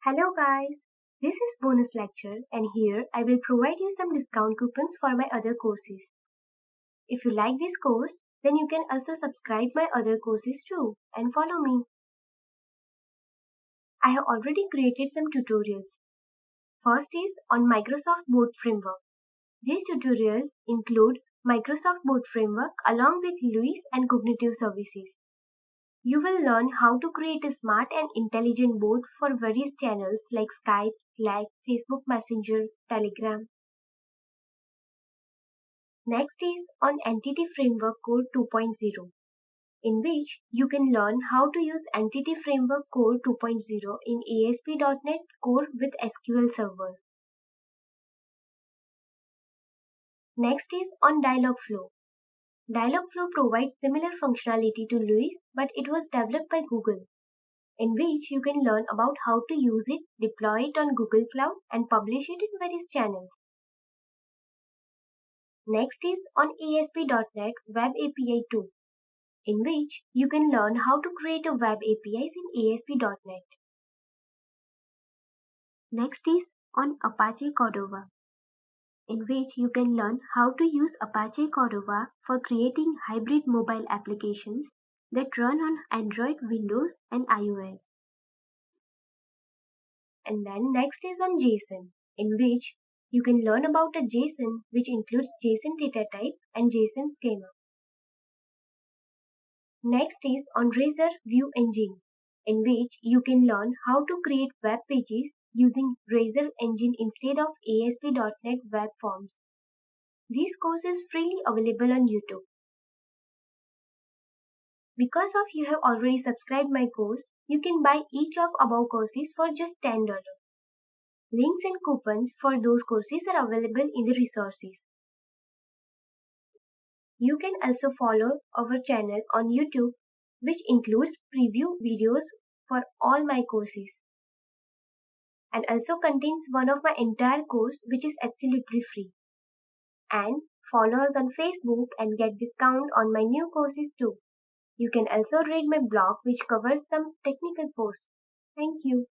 Hello guys, this is bonus lecture and here I will provide you some discount coupons for my other courses. If you like this course, then you can also subscribe my other courses too and follow me. I have already created some tutorials. First is on Microsoft Boot Framework. These tutorials include Microsoft Boot Framework along with LUIS and cognitive services. You will learn how to create a smart and intelligent bot for various channels like Skype, Slack, Facebook Messenger, Telegram. Next is on Entity Framework Core 2.0, in which you can learn how to use Entity Framework Core 2.0 in ASP.NET Core with SQL Server. Next is on Dialogflow. Dialogflow provides similar functionality to LUIS, but it was developed by Google, in which you can learn about how to use it, deploy it on Google Cloud, and publish it in various channels. Next is on ASP.NET Web API 2, in which you can learn how to create a web APIs in ASP.NET. Next is on Apache Cordova, in which you can learn how to use Apache Cordova for creating hybrid mobile applications that run on Android, Windows, and iOS. And then next is on JSON, in which you can learn about a JSON which includes JSON data type and JSON schema. Next is on Razor View Engine, in which you can learn how to create web pages using Razor Engine instead of ASP.NET Web Forms. These courses freely available on YouTube. Because of you have already subscribed my course, you can buy each of above courses for just $10. Links and coupons for those courses are available in the resources. You can also follow our channel on YouTube, which includes preview videos for all my courses and also contains one of my entire course which is absolutely free. And follow us on Facebook and get discount on my new courses too. You can also read my blog which covers some technical posts. Thank you.